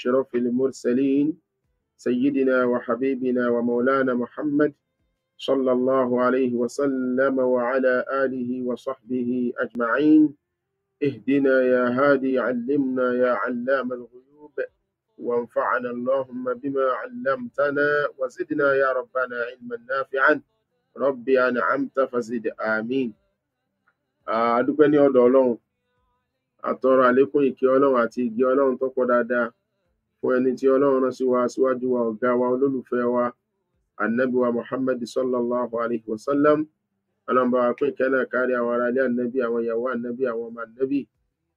أشرف المرسلين سيدنا وحبيبنا ومولانا محمد صلى الله عليه وسلم وعلى آله وصحبه أجمعين. اهدنا يا هادي، علمنا يا علام الغيوب، وانفعنا اللهم بما علمتنا، وزدنا يا ربنا علما نافعا، ربي أنعمت فزد آمين. adúpẹ́ ní ọ̀dọ̀ Ọlọ́run, àtọrọ àlékún ìkẹ́ Ọlọ́run àti ìgẹ́ Ọlọ́run tó pọ̀ dáadáa fún ẹni tí Ọlọ́run rán sí wa, síwájú wa, ọ̀gá wa, olólùfẹ́ wa, Ànábì wa Muhammad sallallahu alaihi wasallam. Ọlọ́run bá wa pín ìkẹ́ náà kárí àwọn ará ilé Ànábì, àwọn ìyàwó Ànábì, àwọn ọmọ Ànábì,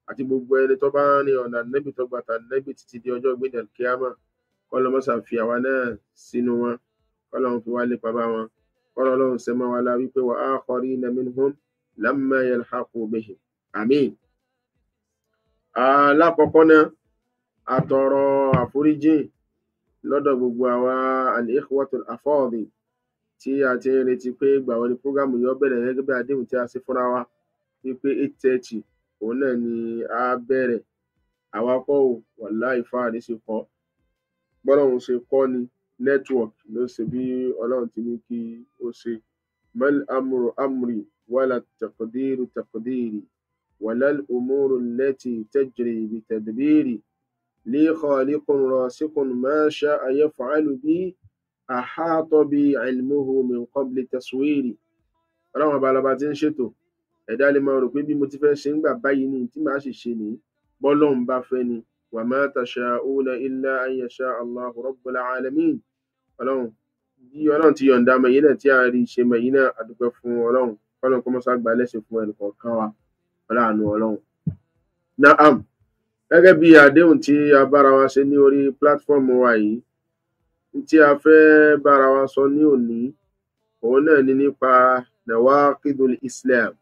àti gbogbo ẹni tó bá ń rìn ọ̀nà Ànábì tó gbà t'Ànábì títí di ọjọ́ ìgbéǹde kíámà. K'Ọlọ́run má ṣe fi àwa náà sínú wọn, k'Ọlọ́run fi wá lépa bá wọn, k'Ọlọ́run ṣe mọ́ wa lá wípé wa akharina minhum lamma yalhaqu bihim. Àmín. Lákọ̀ọ́kọ́ náà, àtọrọ àforíjì lọ́dọ̀ gbogbo àwa al-ikhwatul afadil tí a ti ń retí pé ìgbà wo ni prógámù yóò bẹ̀rẹ̀, gẹ́gẹ́ bí àdéhùn tí a ṣe fúnra wa wípé 8:30 òun náà ni a bẹ̀rẹ̀. Àwa kọ́ ò, wàláhì fáàrí ṣe kọ́, bọ́lọ́run ṣe kọ́ ni, network ló ṣe bí Ọlọ́run ti ní kí ó ṣe. mal amru amri wala taqdiru taqdiri wala al-umuru allati tajri bi tadbiri li khaliqun rasikun ma sha'a yaf'alu bi ahata bi ilmuhu min qabli taswiri. Ọlọ́run ọba lọba tí ń ṣètò, ẹ̀dá lè máa rò pé bí mo ti fẹ́ ṣe ń gbà báyìí ni tí màá sì ṣe nìyí, bọ́lọ́run bá fẹ́ ni. wa ma tasha'una illa an yasha Allahu rabbul alamin. Ọlọ́run bí Ọlọ́run ti yọ̀ǹda mẹ̀yìn náà tí a rí ṣe mẹ̀yìn náà, a dúpẹ́ fún Ọlọ́run. Ọlọ́run kó mọ́sá gba lẹ́sìn fún ẹnì kọ̀ọ̀kan wa, ọláàánú Ọlọ́run. Naam, gẹ́gẹ́ bí àdéhùn tí a bára wa ṣe ní orí pílátífọ́ọ̀mù wa yìí, tí a fẹ́ bára wa sọ ní òní, òun náà ni nípa nawaqidul Islam.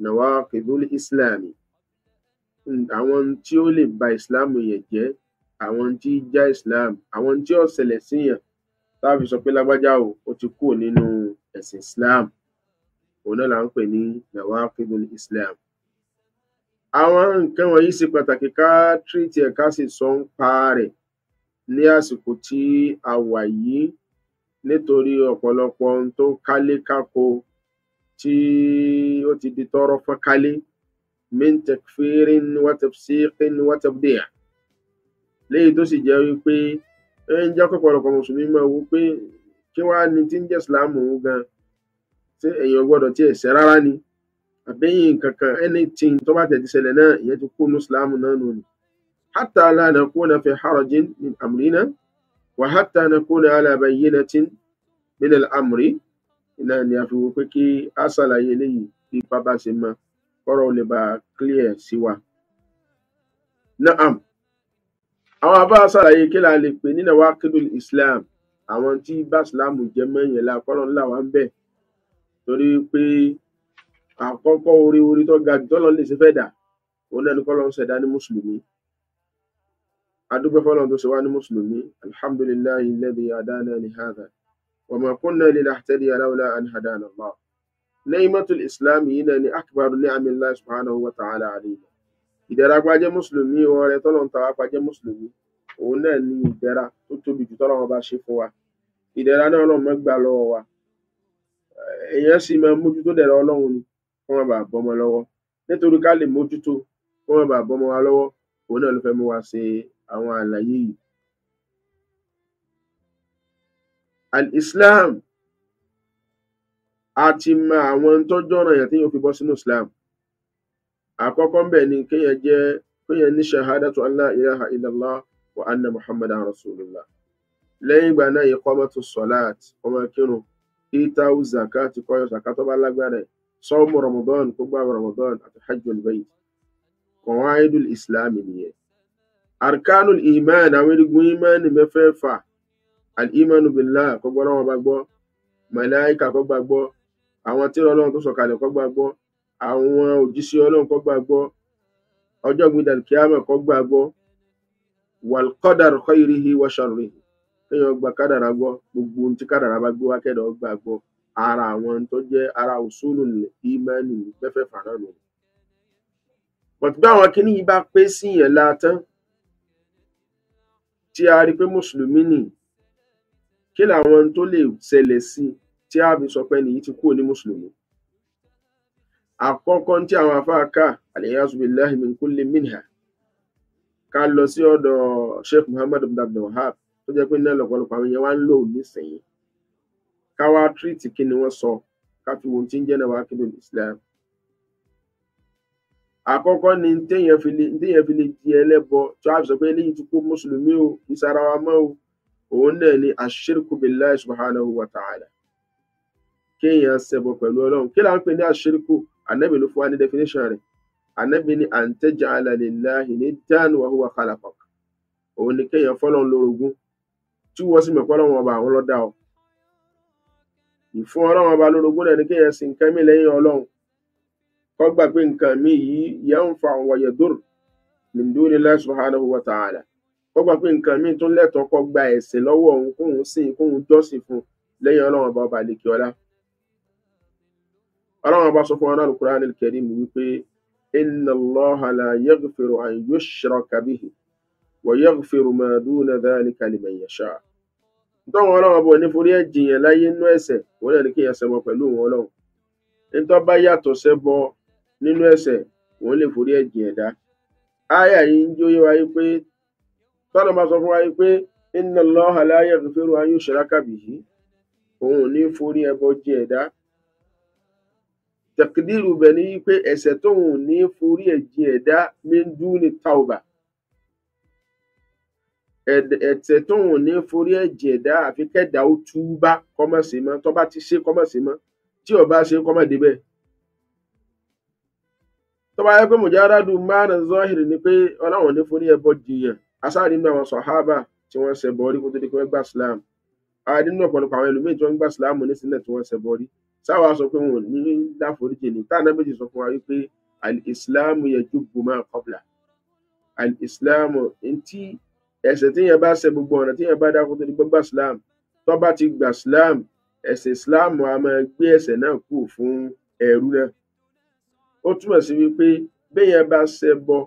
Nawaqidul Islam, àwọn tí ó lè ba Islam yẹn jẹ́, àwọn tí já Islam, àwọn tí ó ṣẹlẹ̀ síyàn tá a fi sọ pé lágbájá ó ti kúrò nínú ẹ̀sìn Islam. Òun náà là ń pè ní nawaqidul Islam. Àwọn nǹkan wọ̀nyí ṣe pàtàkì ká tírìtì ẹ̀, ká sì sọ ń pa rẹ̀ ní àsìkò tí a wà yìí, nítorí ọ̀pọ̀lọpọ̀ ohun tó kálé kákó tí ó ti di tọ́rọ́ fọ́n kálé, min takfirin wa tafsiqin wa tabdi', léyìí tó sì jẹ́ wípé ń jẹ́ ọ̀pọ̀lọpọ̀ mùsùlùmí máa wò pé kí wá ní tí ń jẹ́ Islam òun gan, tí èèyàn gbọ́dọ̀ tí ẹ̀sẹ̀ rárá ni, àbẹ́yìn kankan anything tó bá tẹ̀ ti ṣẹlẹ̀ náà ìyẹn ti kú ní Islam náà nù ni. hatta la nakuna fi harajin min amrina wa hatta nakuna ala bayyinatin min al-amri. Náà ni a fi wò pé kí a ṣàlàyé eléyìí bí bàbá ṣe mọ kọ́rọ̀ ó lè bá clear sí wa. Naam, àwọn àbá ṣàlàyé kí la lè pè ní nawaqidul Islam, àwọn tí bá Islam jẹ́ mẹ́yìn la kọ́rọ̀ ńlá wa ń bẹ̀, torí pé àkọ́kọ́ orí tó ga jù tọ́lọ́run lè ṣe fẹ́ dà, òun náà ni k'Ọlọ́run ṣẹ̀dá ní mùsùlùmí. A dúpẹ́ f'Ọlọ́run tó ṣe wá ní mùsùlùmí. alhamdulillahi alladhi hadana li hadha wa ma kunna linahtadiya lawla an hadana Allah. Ni'matul Islam yìí náà ni akbaru ni'amillahi subhanahu wa ta'ala alayna. Ìdẹ̀ra pa jẹ́ mùsùlùmí, ọrẹ tọ́lọ́run tàwa pa jẹ́ mùsùlùmí, òun náà ni ìdẹ̀ra tó tóbi jù tọ́lọ́run bá ṣe fún wa. Ìdẹ̀ra náà Ọlọ́run má gbà lọ́wọ́ wa. Èèyàn sì máa mójútó dẹ̀ra Ọlọ́run ni kó má bàa bọ́mọ lọ́wọ́. Nítorí ká lè mójútó kó má bàa bọ́mọ wa lọ́wọ́, òun náà ló fẹ́ mú wa ṣe àwọn àlàyé yìí. Al-Islam, a ti mọ àwọn tọ́jú ọ̀ranyàn tí yóò fi bọ́ sínú Islam. Àkọ́kọ́ ń bẹ̀ ni kéèyàn ní shahadatu an la ilaha illallah wa anna muhammadan rasulullah. Lẹ́yìn ìgbà náà iqamatu salat, ọmọ kírun, itau zakat, kó yọ zakat tó bá lágbára, sawmu Ramadan, kó gbààwẹ̀ Ramadan, àti hajjul bayt. Qawaidul Islam nìyẹn. Arkanul iman, àwọn erigun imani mẹ́fẹ̀ẹ̀fà. Al-imanu billah, kó gbọ́ Ọlọ́run bá gbọ́, màláíkà kó gbàgbọ́, àwọn tírà Ọlọ́run tó sọ̀kalẹ̀ kó gbàgbọ́, àwọn òjíṣẹ́ Ọlọ́run kó gbàgbọ́, ọjọ́ ìgbéǹde kíámà kó gbàgbọ́, wal qadar khayrihi wa sharrihi, kéèyàn gba kádàrá gbọ́, gbogbo ohun tí kádàrá bá gbé wá kẹ́dà ó gbàgbọ́. Ara àwọn tó jẹ́ ara usulul imani mẹ́fẹ̀ẹ̀fà náà nù. But bí àwọn kíní yìí bá pé sí yẹn látán, tí a rí pé mùsùlùmí nì, kí làwọn tó lè ṣẹlẹ̀ sí tí a fi sọ pé nìyí ti kúrò ní mùsùlùmí? Àkọ́kọ́ tí àwọn àfáà kà al-iyazu billahi min kulli minha, ká lọ sí ọ̀dọ̀ Sheikh Muhammad ibn Abdul Wahab tó jẹ́ pé náà lọ́pọ̀lọpọ̀ àwọn èèyàn wá ń lò nísìnyí, ká wá tírìtì kí ni wọ́n sọ, ká fi wo tí ń jẹ́ nawaqidul Islam. Àkọ́kọ́ ni téèyàn fi lè di ẹlẹ́bọ tó a fi sọ pé eléyìí ti kó mùsùlùmí o, ìsara wa mọ́ o, òun náà ni ashirku billahi subhanahu wa ta'ala, kéèyàn ṣẹbọ pẹ̀lú Ọlọ́run. Kí là ń pè ní ashirku? Ànábì ló fún wa ní definition rẹ̀. Ànábì ní an taj'ala lillahi niddan wa huwa khalaqak. Òun ni kéèyàn fọ́lọ́run lórogún tí wọ́n sì mọ̀ pé Ọlọ́run ọba àwọn ló dá ọ. Ìfún Ọlọ́run ọba lórogún náà ni kéèyàn sin nǹkan mí lẹ́yìn Ọlọ́run, kó gbà pé nǹkan mí yìí yanfa'u wa yadur min dunillahi subhanahu wa ta'ala, kó gbà pé nǹkan mí tún lẹ́tọ̀ọ́ kó gba ẹ̀sìn lọ́wọ́ òun, kóun sìn, kóun jọ́sìn fún lẹ́yìn Ọlọ́run ọba àlekè ọlá. Ọlọ́run ọba sọ fún wa nínú Al-Qur'an al-Karim wípé inna Allaha la yaghfiru an yushraka bihi wa yaghfiru ma duna dhalika liman yasha. Nítorí Ọlọ́run ọba ò ní forí ẹ̀ jìyàn láyé nínú ẹ̀ṣẹ̀, òun náà ní kéèyàn ṣẹbọ pẹ̀lú òun Ọlọ́run. Nítorí bá yàtọ̀ ṣẹbọ nínú ẹ̀ṣẹ̀, òun lè forí ẹ̀ jìyàn dá. Áyà yìí ń jóyè wáyé pé tọ́lọ́ máa sọ fún wa pé inna Allaha la yaghfiru an yushraka bihi, òun ò ní forí ẹbọ jìyàn dá. Tẹ̀kídìrú bẹ̀ ní pé ẹ̀ṣẹ̀ tóun ò ní forí ẹ̀ jìyàn dá min duni tauba, ẹ̀ṣẹ̀ tóun ò ní forí ẹ̀ jìyàn dá àfi kẹ́dà ó túbá kọ́mọ̀ sí mọ́, tó bá ti ṣe kọ́mọ̀ sí mọ́, tí ò bá ṣe kọ́mọ̀ débẹ̀. Tó bá yẹ pé mujarradu ma'na zahiri ni pé Ọlọ́run ní forí ẹbọ jìyàn, asáàrí nínú àwọn sàhábà tí wọ́n ṣẹbọ rí kó tó di pé wọ́n gbà Islam, ààrí nínú ọ̀pọ̀lọpọ̀ àwọn ẹlòmíì tí wọ́n gbà Islam nísìnyí tí wọ́n ṣẹbọ rí. Sáwà sọ pé wọn ò ní láforíjì ní táà nábì sọ fún wa wípé al-islamu yajubbu ma qabla. Al-islamu ntí ẹ̀ṣẹ̀ tíyẹn bá ṣe gbogbo ọ̀nà tíyẹn bá dá kó tó di pé gbà Islam, tó bá ti gbà Islam, ẹ̀sìn Islam a máa gbé ẹ̀ṣẹ̀ náà kù fún ẹrú náà. Ó túmọ̀ sí wípé béèyàn bá ṣẹbọ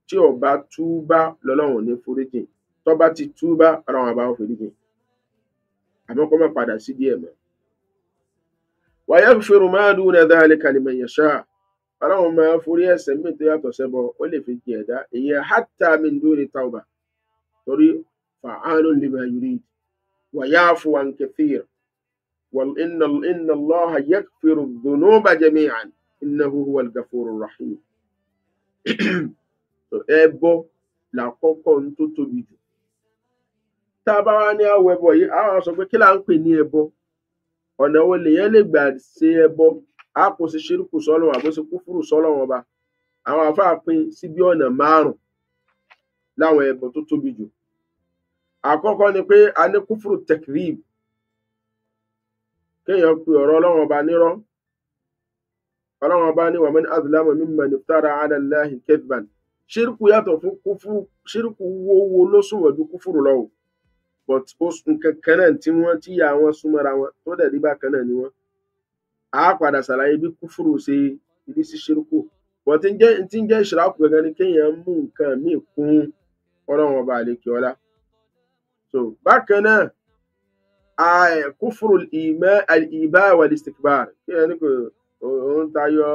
tí ò bá túbá lọ́lọ́run ò ní foríjì, tó bá ti túbá Ọlọ́run á bá wọn foríjì, àmọ́ kó má padà sí díẹ̀ mọ́. Wa yaghfiru ma duna dhalika liman yasha. Ọlọ́run máa forí ẹ̀ṣẹ̀ míì tó yàtọ̀ ṣẹbọ, ó lè fi jìn ẹ̀dá, ìyẹn hatta min duni tauba, torí fa'alun lima yurid wa ya'fu an kathir. Inna Allaha yaghfiru dhunuba jami'an innahu huwal ghafurur rahim. Ẹbọ làkọ́kọ́ ń tó tóbi jù. Tá a bá wá ní àwọ̀ ẹbọ yìí, àwọn sọ pé kí là ń pè ní ẹbọ? Ọ̀nà wo lèyàn lè gbà ṣe ẹbọ? A kò sí ṣírùkù sọ́lọ́run àbó sí kúfúrù sọ́lọ́run ọba. Àwọn àfáà pín sí bí ọ̀nà 5 láwọn ẹbọ tó tóbi jù. Àkọ́kọ́ ni pé a ní kúfúrù takrib, kéèyàn pe ọ̀rọ̀ Ọlọ́run ọba nírọ́. Ọlọ́run ọba ní wa man azlamu mimman iftara ala Allahi kadhban. Ṣírùkù yàtọ̀ fún kúfúrù, ṣírùkù wo ló súnmọ́ ju kúfúrù lọ o, but nǹkan kan náà tí wọ́n tí ya wọn súnmọ́ra wọn tó dẹ̀ rí bákan náà ni wọ́n. A padà ṣàlàyé bí kúfúrù ṣe rí sí ṣírùkù. But tí ń jẹ́ ìṣìrákù gẹ́gẹ́ ni kéèyàn mú nǹkan míì kún Ọlọ́run ọba àlekè ọlá. So bákan náà kúfúrù al-iba wal-istikbar, kéèyàn ní kò òun tayọ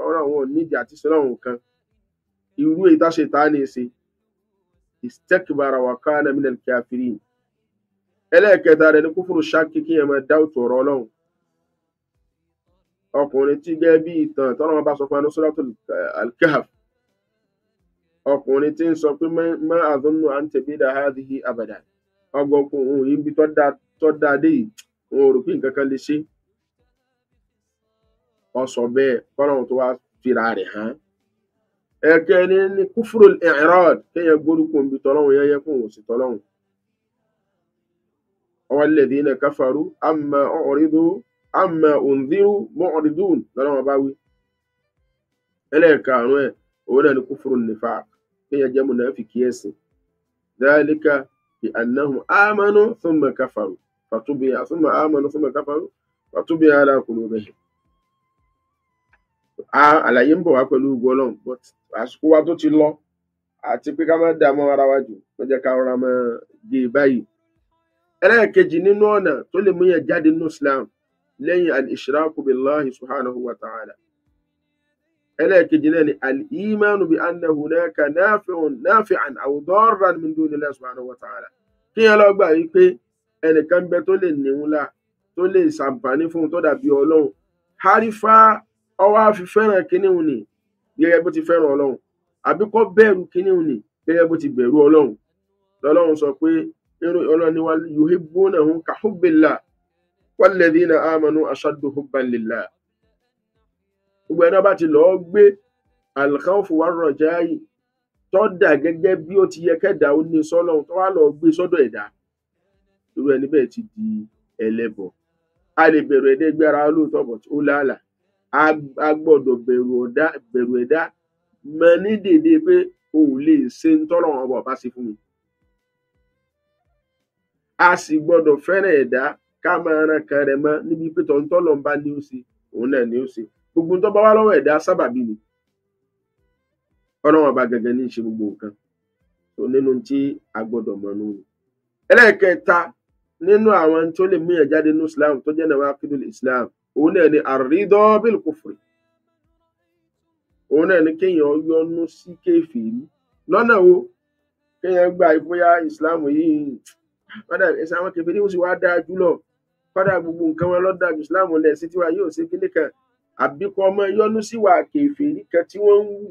Ọlọ́run ò nídìí àti sọ́lọ́run kan, irú èyí tá Ṣẹ̀tánì ṣe, istakbara wa kana minal kafirin. Ẹlẹ́ẹ̀kẹta rẹ̀ ní kúfúrù ṣákì, kéèyàn máa dáùtù ọ̀rọ̀ Ọlọ́run. Ọkùnrin tí gẹ́gẹ́ bí ìtàn tọ́lọ́run bá sọ fún ẹnu Suratul Al-Kahf, ọkùnrin tí ń sọ pé ma adhunnu an tabida hadhihi abada, ọgbọ̀nkùn òun yìí bí tọ́ da dé yìí, òun ò rò pé nǹkan kan lè ṣe. Ó sọ bẹ́ẹ̀ kọ́lọ́run tó wá fira rẹ̀ hàn. Ẹ̀kẹ́ni ní kúfúrù al-i'rad, kéèyàn gbórúkọ níbi tọ́lọ́run yẹn yẹn fún òun sí tọ́lọ́run. Walladhina kafaru amma unziru mu'ridun lọ́lọ́run bá wí. Ẹlẹ́ẹ̀karùn-ún ẹ̀ òun náà ní kúfúrù nifaq, kéèyàn jẹ́ mùnáfíkí ẹ̀sìn. Dhalika bi annahum amanu thumma kafaru fatubi'a ala qulubihim. Àlàyé ń bọ̀ wá pẹ̀lú Ògo Ọlọ́run, but àsìkò wa tó ti lọ, àti pé ká má dààmú ara wa jù ló jẹ́ ká rọra máa gé báyìí. ẹlẹ́ẹ̀kejì nínú ọ̀nà tó lè mú yẹn jáde nínú Islam lẹ́yìn al-ishraku billahi subhanahu wa ta'ala, ẹlẹ́ẹ̀kejì náà ni al-imanu bi anna hunaka nafi'an aw darran min dunillahi subhanahu wa ta'ala. kí yẹn lọ gbà wípé ẹnìkan bẹ tó lè níwúlà tó lè ṣàǹfààní fún un tó dàbí Ọlọ́run, harifa ọwọ́ àfi fẹ́ràn kíníhun ni gẹ́gẹ́ bó ti fẹ́ràn Ọlọ́run, àbí kó bẹ̀rù kíníhun ni gẹ́gẹ́ bó ti bẹ̀rù Ọlọ́run. lọ́lọ́run sọ pé Ọlọ́run ni yuhibbunahum ka hubbillah walladhina amanu ashaddu hubban lillah. gbogbo ẹni bá ti lọ́ọ́ gbé al-khawfu war-raja'i tó dà gẹ́gẹ́ bí ó ti yẹ kẹ́dà ó ní sọ́lọ́run tó wá lọ́ọ́ gbé sọ́dọ̀ ẹ̀dá, irú ẹni bẹ́ẹ̀ ti di ẹlẹ́bọ. a lè bẹ̀rù ẹ̀dá ẹgbẹ́ ara lóòótọ́ bọ̀ ó láàlà, a gbọ́dọ̀ bẹ̀rù ẹ̀dá mọ ní dèdè pé o ò lè ṣe ń tọ́lọ́run ọba ọba ṣe fún mi. a sì gbọ́dọ̀ fẹ́ràn ẹ̀dá ká máa ran kan rẹ̀ mọ́ níbi pé tọ́lọ́run bá ní ó ṣe òun náà ní ó ṣe. gbogbo tó bá wá lọ́wọ́ ẹ̀dá sábàbí ni, Ọlọ́run ọba gẹ́gẹ́ ní í ṣe gbogbo nǹkan. tó nínú tí a gbọ́dọ̀ mọ̀ nù. ẹlẹ́ẹ̀kẹta nínú àwọn tó lè mú yàn jáde nínú Islam tó jẹ́ nawaqidul Islam, òun náà ni ar-ridha bil kufri. òun náà ni kéèyàn yọ́nú sí kèfèrí. lọ́nà wo? kéèyàn gbà bóyá Islam yìí kódà ẹ̀sìn àwọn kèfèrí ó sì wá dáa jùlọ, kódà gbogbo nǹkan wọn ló dáa jù, Islam lẹ̀ sí tiwa yóò ṣe kíní kan, àbí kó ọmọ yọ́nú sí wà kèfèrí kan tí wọ́n ń wù.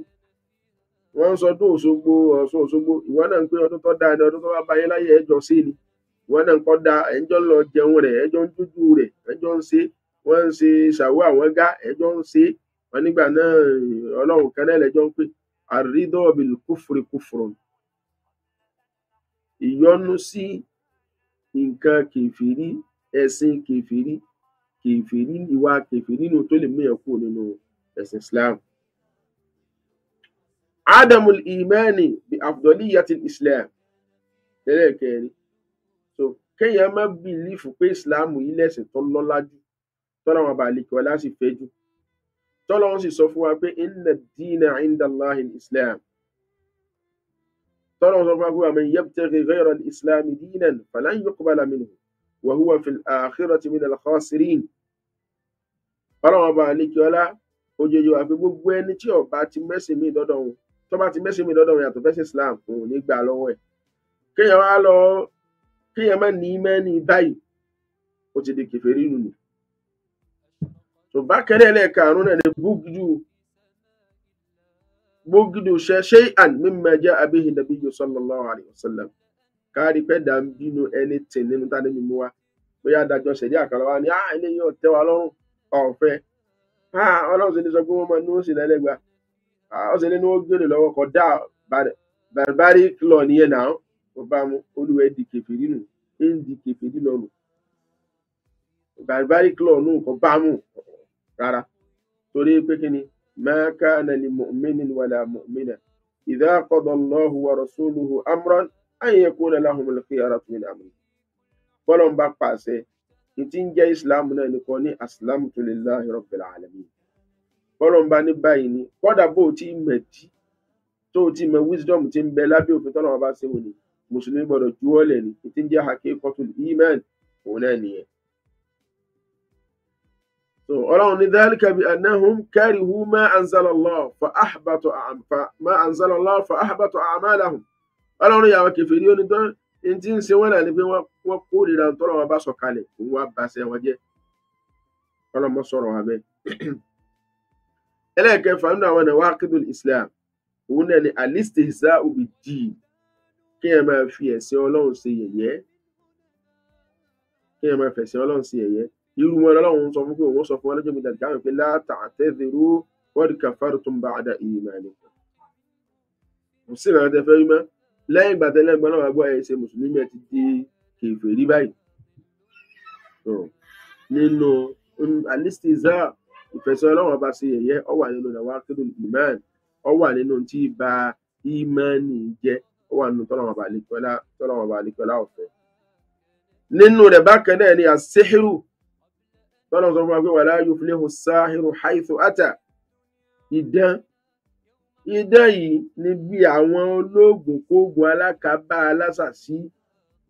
wọ́n ń sọdún Òṣogbo, Ọ̀ṣun Òṣogbo, ìwọ náà ń pé ọdún tó dáa ni, ọdún tó bá bá yín láyé ẹjọ́ sí ni, ìwọ náà ń kọ́ da ẹjọ́ ń lọ jẹun rẹ̀, ẹjọ́ ń dúdú rẹ̀, ẹjọ́ ń ṣe, wọ́n ń ṣe ṣàwọ́ àwọn gá, ẹjọ́ ń ṣe wọn nígbà náà Ọlọ́run kan náà lẹ́jọ́ ń pè. ar-ridha bil kufri kufrun, ìyọ́nú sí nǹkan kèfèrí, ẹ̀sìn kèfèrí, ìwà kèfèrí nínú tó lè mú yàn kúrò nínú ẹ̀sìn Islam. adamul imani bi afdaliyatil Islam, ẹlẹ́ẹ̀kẹrin. so kéèyàn má bìlífù pé Islam yìí lẹ̀sìn tó lọ́lá jù, tọ́lọ́run ọba àlekè ọlá sì fẹ́ jù, tọ́lọ́run sì sọ fún wa pé inna ad-dina inda Allahi al-Islam. tọ́lọ́run sọ fún wa pé wa man yabtaghi ghayra al-Islam dinan falan yuqbala minhu wa huwa fil akhirati minal khasirin. Ọlọ́run ọba àlekè ọlá ojoojúmọ́ wa pé gbogbo ẹni tí ó bá ti mẹ́sìn mí dọ́dọ̀ wọn, tó bá ti mẹ́sìn mí dọ́dọ̀ wọn yàtọ̀ fẹ́sìn Islam, òun ò ní gbà lọ́wọ́ ẹ̀. kéèyàn má ní mẹ́ni báyìí, ó ti di kèfèrí nù ni. tó bá kẹ́rẹ́ ẹlẹ́ẹ̀karùn-ún náà ni búgídù shay'an mimma ja'a bihi nabiyyu sallallahu alayhi wa sallam. káàrí pẹ́ dà ń bínú ẹni tì nínú tàbí mímú wa, bóyá adájọ́ ṣẹ̀dí àkàrà wa ni eléyìí ò tẹ́ wa lọ́rùn, ọ̀fẹ́. Ọlọ́run sì ní sọ pé wọ́n máa ní ó sì lẹ́lẹ́gba, ó sì ní wọ́n gbèrè lọ́wọ́ kọ dá barbaric law nìyẹn náà, ó bá mú olúwẹ̀ di kèfèrí nù, ń di kèfèrí lọ́nu. barbaric law nù kọ bá mú rárá, torí pé kí ni ma kana li mu'minin wala mu'mina idha qada Allahu wa rasuluhu amran an yakuna lahumul khiyaratu min amrihim. bọ́lọ̀ ń bá pàṣẹ tí ń jẹ́ Islam náà nìkan ní aslamtu lillahi rabbil alamin. bọ́lọ̀ ń bá ní báyìí ni, kọ́dà bó ti mẹ̀dí tó ti mẹ wisdom ti ń bẹ lábẹ́ òfin tọ́lọ́ wọn bá ṣe wò ni, mùsùlùmí gbọ́dọ̀ juwọ́lẹ̀ ni, tí ń jẹ́ haqiqatul iman òun náà nìyẹn. so Ọlọ́run ní dhalika bi annahum karihu ma anzala Allah fa ahbata a'malahum. Ọlọ́run yà wọn kèfèrí onítọ́ ní tí ń ṣe wọ́n náà ni pé wọ́n kórìíra tọ́lọ́ wọn bá sọ kalẹ̀, òun wá bá ṣe wọn jẹ́. ọlọ́mọ sọ̀rọ̀ wa bẹ́ẹ̀. ẹlẹ́ẹ̀kẹfà nínú àwọn nawaqidul Islam, òun náà ni al-istihza'u bid-din, kí ẹ máa fi ẹ̀sìn Ọlọ́run ṣe yẹ̀yẹ́, irú wọn lọ́lọ́run sọ fún pé òun sọ fún wọn lọ́jọ́ mi dàgbà pé la ta'tadhiru qad kafartum ba'da imanikum. kò sí ìrànlọ́wọ́ tẹ fẹ́ rí mọ́ lẹ́yìn ìgbà tẹ́lẹ̀ gbọ́n náà wá gbọ́ ẹ̀ ṣe mùsùlùmí ẹ̀ ti di kèfèrí báyìí. nínú al-istihza', ìfẹ̀sẹ̀ Ọlọ́run ọba ṣe yẹ̀yẹ́, ó wà nínú nawaqidul iman, ó wà nínú tí ba ìmánì jẹ́, ó wà nínú tọ́lọ́run ọba àlekọ́lá ọ̀fẹ́. nínú rẹ̀ bákan náà ni as-sihru, tọ́lọ́run sọ fún wa pé wala yuflihu as-sahiru haythu ata. idán idán yìí ni bí àwọn olóògùn kóògùn alákàbá alásàsí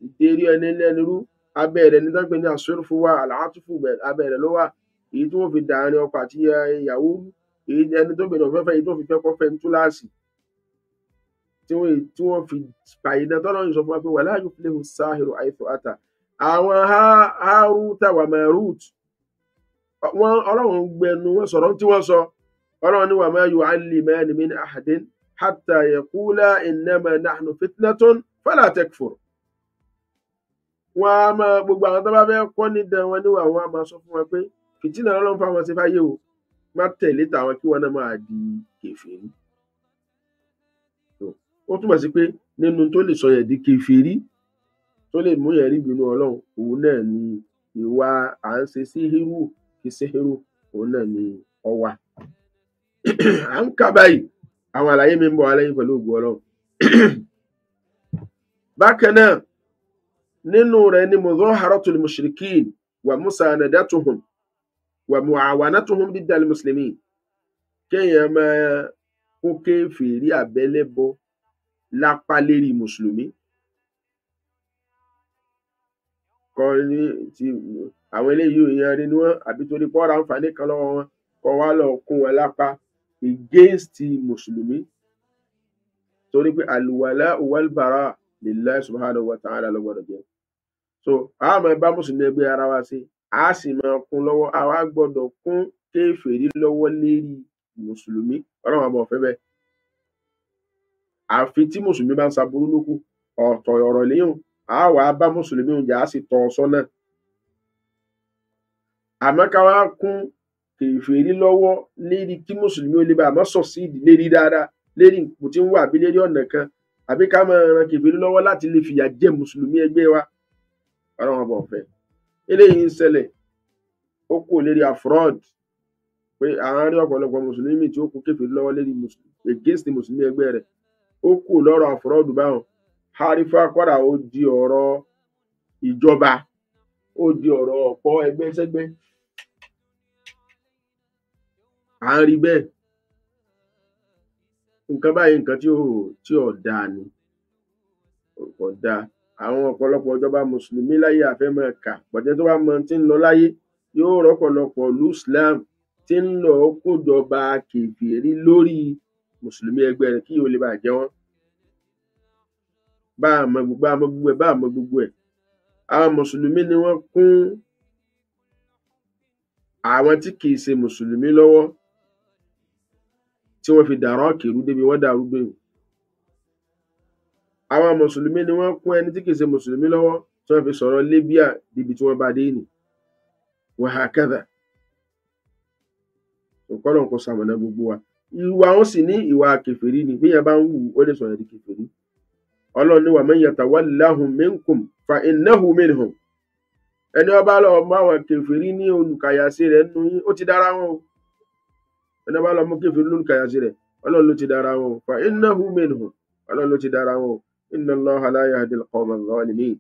ìdérí ẹni lẹ́nu rú abẹ́ rẹ̀ ní tán pé ní àsúrùfù wà àlàátúfù abẹ́ rẹ̀ ló wà èyí tí wọ́n fi dàárín ọkọ àti ìyàwó èyí ẹni tó bẹ̀rẹ̀ ọ̀fẹ́fẹ́ èyí tó fi fẹ́ kọ́fẹ́ ní túláàsì tí wọ́n fi pàyìdá tọ́lọ́run sọ fún wa pé wala yuflihu sáhìrù haythu ata àwọn Hárútà wà Márút wọn ọlọ́run gbẹnu wọn sọ̀rọ̀ tí wọ́n sọ ọlọ́run ní wa ma yu'allimani min ahadin hatta yaqula innama nahnu fitnatun fala takfur wọn a máa gbogbo àwọn tó bá fẹ́ kọ́ nídàn wọn níwà wọn a máa sọ fún wọn pé fìtínà ọlọ́run fáwọn ṣe fáyé o má tẹ̀lé tàwọn kí wọn náà máa di kèfèrí ó túmọ̀ sí pé nínú tó lè sọ yẹn di kèfèrí tó lè mú yẹn rí ìbínú ọlọ́run òun náà ni ìwà à ń ṣe síhírù kí síhírù òun náà ni ọwà à ń kà báyìí àwọn àlàyé mi ń bọ̀ alẹ́yìn pẹ̀lú ògùn ọlọ́run bákan náà nínú rẹ̀ ni mudhaharatul mushrikin wa musanadatuhum wa muawanatuhum diddal muslimin kéèyàn máa kó kèfèrí àbẹ́lẹ́bọ lápá lérí mùsùlùmí kọ ní ti àwọn eléyìí èèyàn rí ni wọn àbí torí pọ́ọ́rọ̀ àǹfààní kan lọ́wọ́ wọn kọ wá lọ kún wọn lápá against mùsùlùmí torí pé al-wala'u wal-bara lillahi subhanahu wa ta'ala ló gbọ́dọ̀ jẹ́ so a máa bá mùsùlùmí ẹgbẹ́ ara wa sí a sì máa kún lọ́wọ́ àwa gbọ́dọ̀ kún kèfèrí lọ́wọ́ lérí mùsùlùmí ọlọ́run àbọ̀ ọ̀fẹ́ bẹ́ẹ̀ àfi tí mùsùlùmí bá ń ṣaburú lókù ọ̀tọ̀ ọ̀rọ̀ léyìn a wà á bá mùsùlùmí oúnjẹ a sì tọ́ ọ sọ́nà àmọ́ ká wá kún kèfèrí lọ́wọ́ lérí kí mùsùlùmí ó lè bá àmọ́ sọ̀síìdì lérí dáadáa lérí ipò tí ń wà àbí lérí ọ̀nà kan àbí ká máa ran kèfèrí lọ́wọ́ láti lè fìyà jẹ mùsùlùmí ẹgbẹ́ wa ọlọ́run ọba ọ̀fẹ́ eléyìí ń ṣẹlẹ̀ ó kù lérí afrod pé àwọn rí ọ̀pọ̀lọpọ̀ mùsùlùmí tí ó kù kèfèrí lọ́wọ́ lérí against mùsùlùmí ẹgbẹ́ rẹ̀ ó kù lọ́rọ̀ afrod báwọn harifa kọ́dà ó di ọ̀rọ̀ ìjọba ó di ọ̀rọ̀ ọ̀pọ̀ ẹgbẹ́ sẹ́gbẹ́ à ń rí bẹ́ẹ̀ nǹkan báyìí nǹkan tí ò dáa ni kò dáa àwọn ọ̀pọ̀lọpọ̀ ìjọba mùsùlùmí láyé àfẹ́mọ̀ọ́kà pọ̀jẹ́ tó bá mọ tí ń lọ láyé yóò rọ́pọ̀lọpọ̀ ìlú Islam tí ń lọ kójọba kèfèrí lórí mùsùlùmí ẹgbẹ́ rẹ̀ kí yóò lè bàa jẹ wọ́n bá a mọ gbogbo ẹ̀ àwọn mùsùlùmí ni wọ́n kún àwọn tí kì í ṣe mùsùlùmí lọ́wọ́ tí wọ́n fi dàrọ́ kèrú débi wọ́n dàrú gbèrú àwọn mùsùlùmí ni wọ́n kún ẹni tí kì í ṣe mùsùlùmí lọ́wọ́ tí wọ́n fi sọ̀rọ̀ Libya débi tí wọ́n bá dé nì wàhákàdà ọ̀kọ́lọ̀ kò sàmọ̀nà gbogbo wa ìwà wọn sì ní ìwà kèfèrí ni bíyàn bá ń wù ó lè sọ̀rọ̀ di kèfèrí Ọlọ́run ní wa man yatawallahum minkum fa innahu minhum ẹni ó bá lọ mú àwọn kèfèrí ní olùkàyàsí rẹ̀ nínú yín ó ti dára wọn o ẹni ó bá lọ mú kèfèrí lólùkàyàsí rẹ̀ Ọlọ́run ló ti dára wọn o fa innahu minhum Ọlọ́run ló ti dára wọn o inna Allaha la yahdi al-qawma adh-dhalimin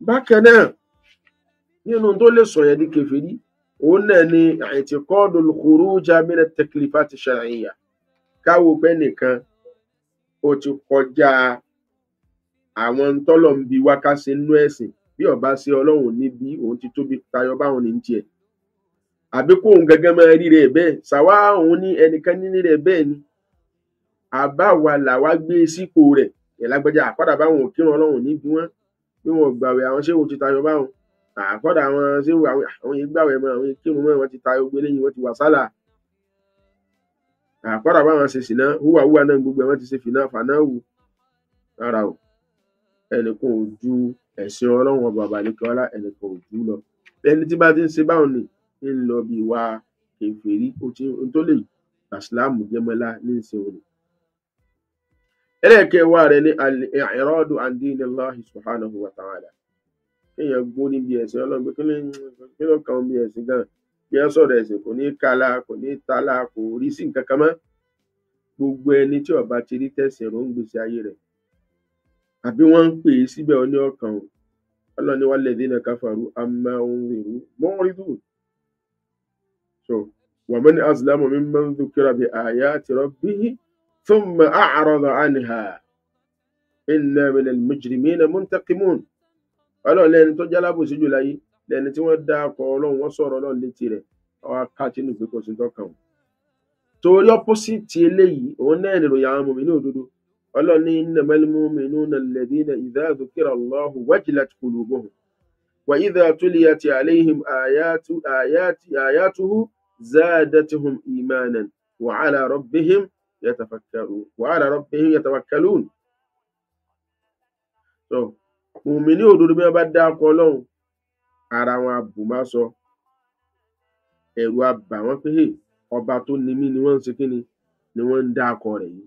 bákan náà nínú tó lè sọ̀yẹ̀ di kèfèrí òun náà ni i'tiqadul khuruja min at-taklifat ash-shar'iyya káwò pé nìkan ó ti kọjá àwọn tọ́lọ̀ ń bi wákàṣe nínú ẹ̀sìn bí ọba ṣe Ọlọ́run níbi òun ti tóbi tayọ báwọn ní tiẹ̀ àbí kó òun gẹ́gẹ́ máa rí rẹ̀ bẹ́ẹ̀ ṣàwá òun ní ẹnìkan ní rẹ̀ bẹ́ẹ̀ ni àbáwa làwa gbé sípò rẹ̀ ìlágbẹ́jà àkọ́dà báwọn òkírun Ọlọ́run níbi wọn bí wọn gbàwẹ̀ àwọn ṣéwò ti tayọ báwọn àkọ́dà àwọn ṣéwò àwọn yìí gbàwẹ̀ mọ́ àwọn kírun mọ́ wọn ti tayọ gbé lẹ́yìn wọn ti wà sálà àkọ́dà báwọn ṣe sìná húwà náà gbogbo wọn ti ṣe fìná fanáwù rárá o ẹnìkan ò ju ẹ̀sìn Ọlọ́run ọba àbálẹ́kọ́lá ẹnìkan ò jù lọ ẹni tí bá ti ń ṣe báwọn ni ń lọ bí ìwà kèfèrí ó tó lè ìsìláàmù jẹ́mọ́lá ní ìsìn òní ẹlẹ́ẹ̀kẹwàá rẹ̀ ní al-i'radu an dinillahi subhanahu wa ta'ala kéèyàn gbó níbi ẹ̀sìn Ọlọ́run pé kí ló kàn bí ẹ̀sìn gan bí ẹ sọ̀rọ̀ ẹ̀sìn kò ní kálá kò ní tálá kò rí sí nǹkan kan mọ́ gbogbo ẹni tí ó bá ti rí tẹ̀sìn rò ń gbèsè ayé rẹ̀ àbí wọ́n ń pè é síbẹ̀ ó ní ọkàn Ọlọ́run ní walladhina kafaru amma unziru mu'ridun so ومن أظلم ممن ذكر بآيات ربه ثم أعرض عنها إنا من المجرمين منتقمون. Ọlọ́run lẹ́ni tó jálábòsí jù láyé lẹ́ni tí wọ́n dá akọ Ọlọ́run wọ́n sọ̀rọ̀ Ọlọ́run létí rẹ̀ ọwọ́ akátínú pé kò sí tọ́kàn wọn. Torí opposite eléyìí òun náà ni ìròyìn àwọn mùmínì òdodo. Ọlọ́run ní innamal mu'minuna alladhina idha dhukira Allahu wajilat qulubuhum wa idha tuliyat alayhim ayatuhu zadatuhum imanan wa ala rabbihim yatawakkalun. So mùmínì òdodo bí wọ́n bá dá akọ Ọlọ́run ara wọn àbùmásọ ẹ̀rù abà wọ́n pé ọba tó ní mí ni wọ́n ń ṣe kíni ni wọ́n ń dá akọ rẹ̀ yìí.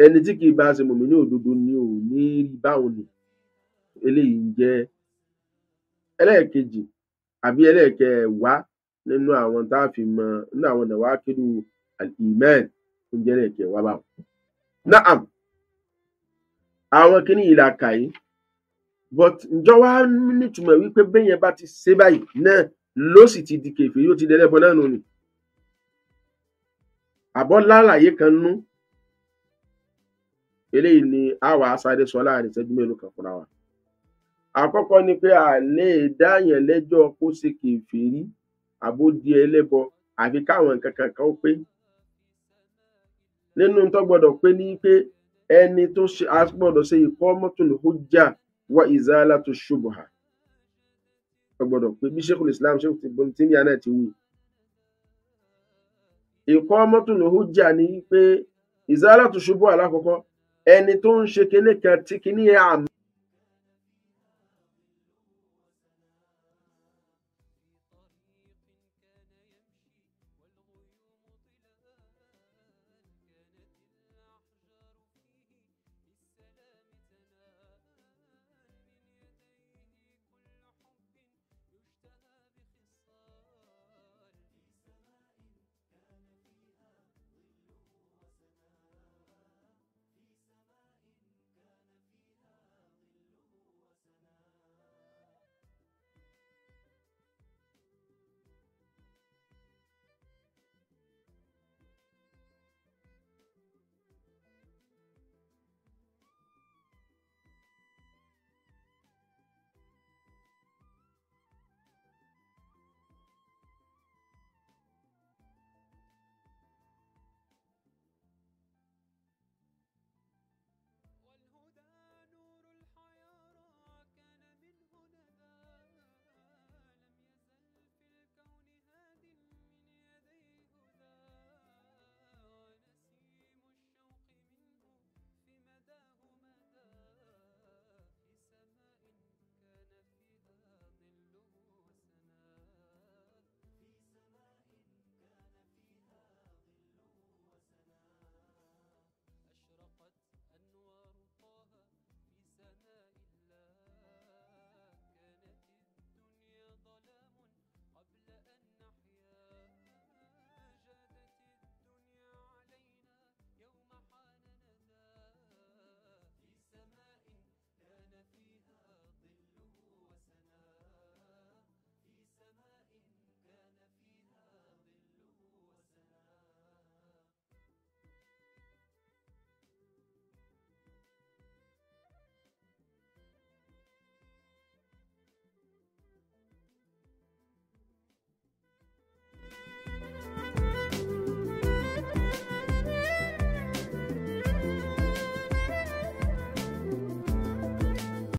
Ẹni tí kì í bá ṣe mùmínì òdodo ni ò ní rí báwọn ni. Eléyìí ń jẹ́ ẹlẹ́ẹ̀kejì àbí ẹlẹ́ẹ̀kẹwàá nínú àwọn tá a fi mọ nínú àwọn nàwákìlù al-iman tó ń jẹ́ ẹlẹ́ẹ̀kẹwàá báwọn. Naam, àwọn kíní yìí la kà yìí, but ǹjọ́ wá nítumọ̀ wípé bẹ́yẹn bá ti ṣe báyìí náà ló sì ti di kèfèrí, ó ti dẹlẹ́bọ náà nù ni. Àbọ̀ lálàyé kan nú eléyìí ni a wà sáré sọ láàrin ìṣẹ́jú mélòó kan fúnra wa. Àkọ́kọ́ ni pé a lè dáyàn lẹ́jọ́ kó ṣe kèfèrí àbó di ẹlẹ́bọ àfi káwọn nǹkan kankan ó pé. Nínú tó gbọ́dọ̀ pé ní pé ẹni tó ṣe a gbọ́dọ̀ ṣe iqamatul hujja wa izalatu shubha. Ó gbọ́dọ̀ pé bí Sheikhul Islam Sheikh Ibn Taymiyyah náà ti wí. Iqamatul hujja ni pé izalatu shubha alákọ̀ọ́kọ́ ẹni tó ń ṣe kíní kan tí kíní ẹ̀ àmì